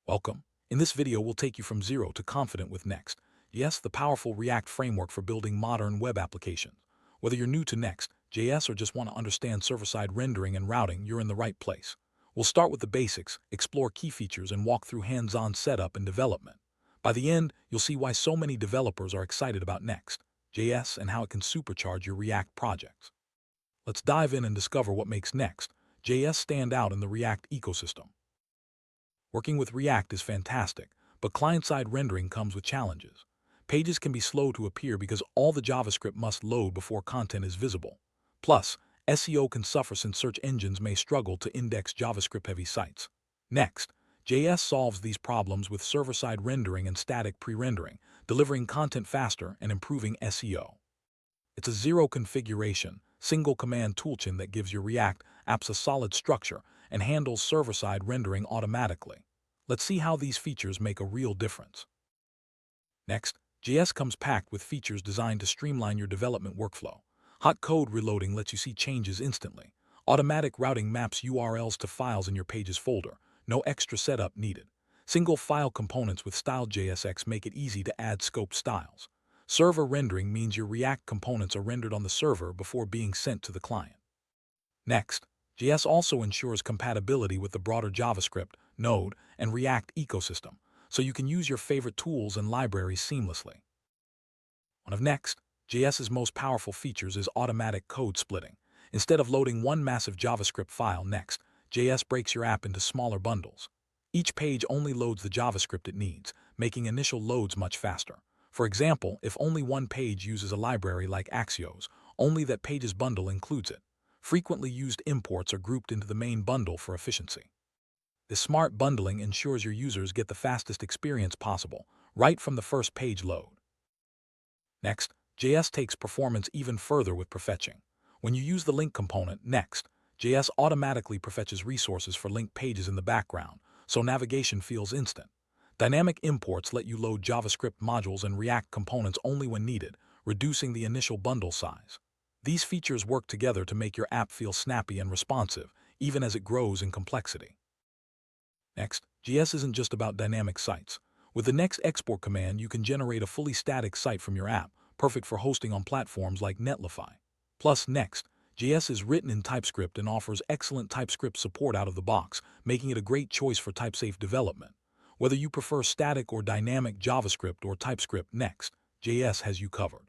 Welcome. In this video, we'll take you from zero to confident with Next.js, the powerful React framework for building modern web applications. Whether you're new to Next.js or just want to understand server-side rendering and routing, you're in the right place. We'll start with the basics, explore key features, and walk through hands-on setup and development. By the end, you'll see why so many developers are excited about Next.js and how it can supercharge your React projects. Let's dive in and discover what makes Next.js stand out in the React ecosystem. Working with React is fantastic, but client-side rendering comes with challenges. Pages can be slow to appear because all the JavaScript must load before content is visible. Plus, SEO can suffer since search engines may struggle to index JavaScript-heavy sites. Next, JS solves these problems with server-side rendering and static pre-rendering, delivering content faster and improving SEO. It's a zero-configuration, single-command toolchain that gives your React apps a solid structure and handles server-side rendering automatically. Let's see how these features make a real difference. Next, JS comes packed with features designed to streamline your development workflow. Hot code reloading lets you see changes instantly. Automatic routing maps URLs to files in your Pages folder. No extra setup needed. Single file components with style.jsx make it easy to add scope styles. Server rendering means your React components are rendered on the server before being sent to the client. Next, JS also ensures compatibility with the broader JavaScript, Node, and React ecosystem, so you can use your favorite tools and libraries seamlessly. One of Next.js's most powerful features is automatic code splitting. Instead of loading one massive JavaScript file, Next.js breaks your app into smaller bundles. Each page only loads the JavaScript it needs, making initial loads much faster. For example, if only one page uses a library like Axios, only that page's bundle includes it. Frequently used imports are grouped into the main bundle for efficiency. This smart bundling ensures your users get the fastest experience possible, right from the first page load. Next, JS takes performance even further with prefetching. When you use the link component, Next.js automatically prefetches resources for linked pages in the background, so navigation feels instant. Dynamic imports let you load JavaScript modules and React components only when needed, reducing the initial bundle size. These features work together to make your app feel snappy and responsive, even as it grows in complexity. Next, JS isn't just about dynamic sites. With the Next export command, you can generate a fully static site from your app, perfect for hosting on platforms like Netlify. Plus, Next.js is written in TypeScript and offers excellent TypeScript support out of the box, making it a great choice for type-safe development. Whether you prefer static or dynamic JavaScript or TypeScript, Next.js has you covered.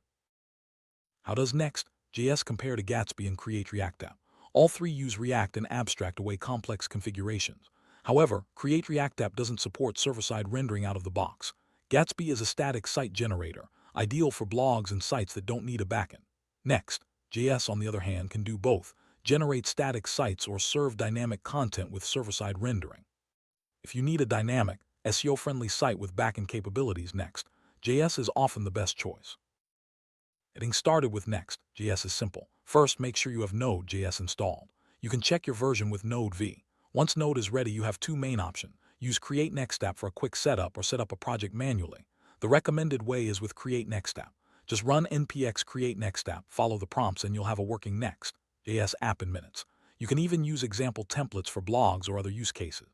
How does Next.js compare to Gatsby and Create React App? All three use React and abstract away complex configurations. However, Create React App doesn't support server-side rendering out of the box. Gatsby is a static site generator, ideal for blogs and sites that don't need a backend. Next.js, on the other hand, can do both, generate static sites or serve dynamic content with server-side rendering. If you need a dynamic, SEO-friendly site with backend capabilities, Next.js is often the best choice. Getting started with Next.js is simple. First, make sure you have Node.js installed. You can check your version with Node V. Once Node is ready, you have two main options. Use Create Next App for a quick setup or set up a project manually. The recommended way is with Create Next App. Just run npx create next app, follow the prompts, and you'll have a working Next.js app in minutes. You can even use example templates for blogs or other use cases.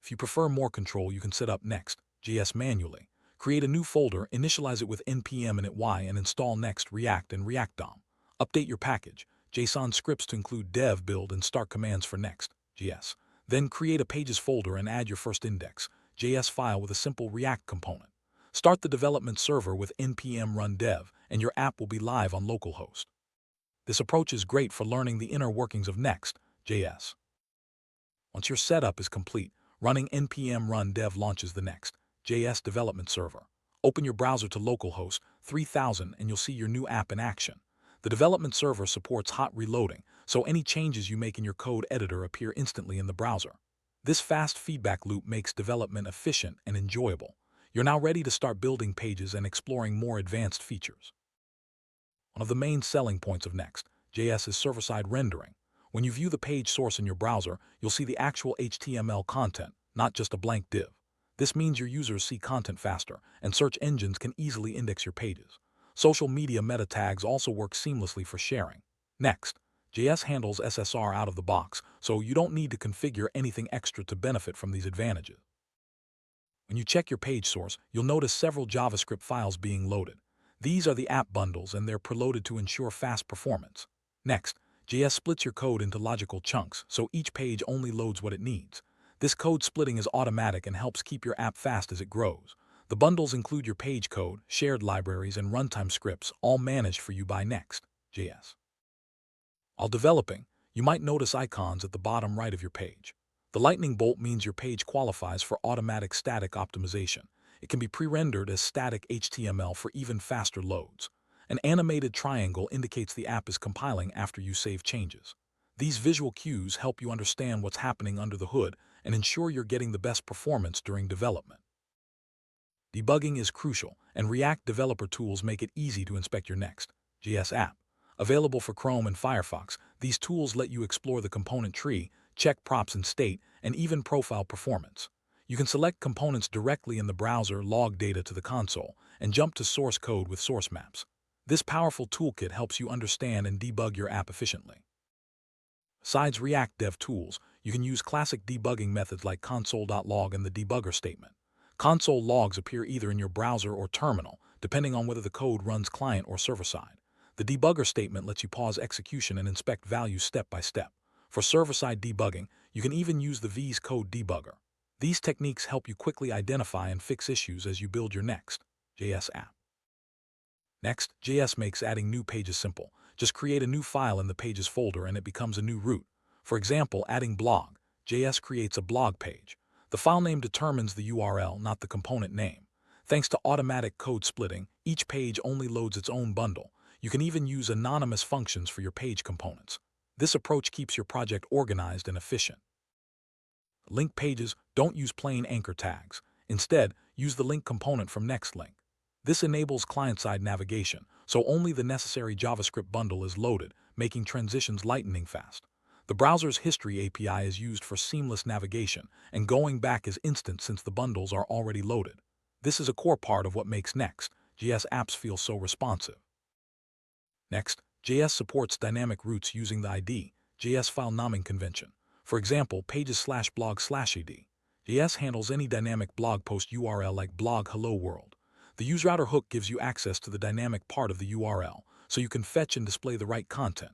If you prefer more control, you can set up Next.js manually. Create a new folder, initialize it with npm init and install Next React and React DOM. Update your package, JSON scripts to include dev, build, and start commands for Next.js. Then create a pages folder and add your first index.js file with a simple React component. Start the development server with npm run dev, and your app will be live on localhost. This approach is great for learning the inner workings of Next.js. Once your setup is complete, running npm run dev launches the Next.js development server. Open your browser to localhost 3000 and you'll see your new app in action. The development server supports hot reloading, so any changes you make in your code editor appear instantly in the browser. This fast feedback loop makes development efficient and enjoyable. You're now ready to start building pages and exploring more advanced features. One of the main selling points of Next.js is server-side rendering. When you view the page source in your browser, you'll see the actual HTML content, not just a blank div. This means your users see content faster, and search engines can easily index your pages. Social media meta tags also work seamlessly for sharing. Next.js handles SSR out of the box, so you don't need to configure anything extra to benefit from these advantages. When you check your page source, you'll notice several JavaScript files being loaded. These are the app bundles, and they're preloaded to ensure fast performance. Next, JS splits your code into logical chunks, so each page only loads what it needs. This code splitting is automatic and helps keep your app fast as it grows. The bundles include your page code, shared libraries, and runtime scripts, all managed for you by Next.js. While developing, you might notice icons at the bottom right of your page. The lightning bolt means your page qualifies for automatic static optimization. It can be pre-rendered as static HTML for even faster loads. An animated triangle indicates the app is compiling after you save changes. These visual cues help you understand what's happening under the hood and ensure you're getting the best performance during development. Debugging is crucial, and React developer tools make it easy to inspect your Next.js app. Available for Chrome and Firefox, these tools let you explore the component tree, check props and state, and even profile performance. You can select components directly in the browser, log data to the console, and jump to source code with source maps. This powerful toolkit helps you understand and debug your app efficiently. Besides React Dev tools, you can use classic debugging methods like console.log and the debugger statement. Console logs appear either in your browser or terminal, depending on whether the code runs client or server-side. The debugger statement lets you pause execution and inspect values step by step. For server-side debugging, you can even use the VS Code debugger. These techniques help you quickly identify and fix issues as you build your Next.js app. Next.js makes adding new pages simple. Just create a new file in the Pages folder and it becomes a new root. For example, adding blog.js creates a blog page. The file name determines the URL, not the component name. Thanks to automatic code splitting, each page only loads its own bundle. You can even use anonymous functions for your page components. This approach keeps your project organized and efficient. Link pages don't use plain anchor tags. Instead, use the link component from NextLink. This enables client-side navigation, so only the necessary JavaScript bundle is loaded, making transitions lightning fast. The browser's history API is used for seamless navigation, and going back is instant since the bundles are already loaded. This is a core part of what makes Next.js apps feel so responsive. Next.js supports dynamic roots using the ID.js file naming convention. For example, pages/blog/id. JS handles any dynamic blog post URL like blog hello world. The useRouter hook gives you access to the dynamic part of the URL, so you can fetch and display the right content.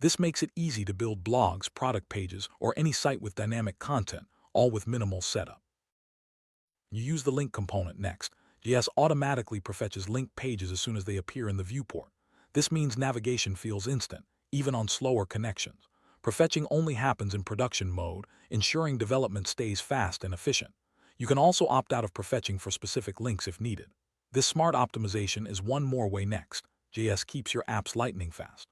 This makes it easy to build blogs, product pages, or any site with dynamic content, all with minimal setup. You use the link component next. JS automatically prefetches link pages as soon as they appear in the viewport. This means navigation feels instant, even on slower connections. Prefetching only happens in production mode, ensuring development stays fast and efficient. You can also opt out of prefetching for specific links if needed. This smart optimization is one more way Next.js keeps your apps lightning fast.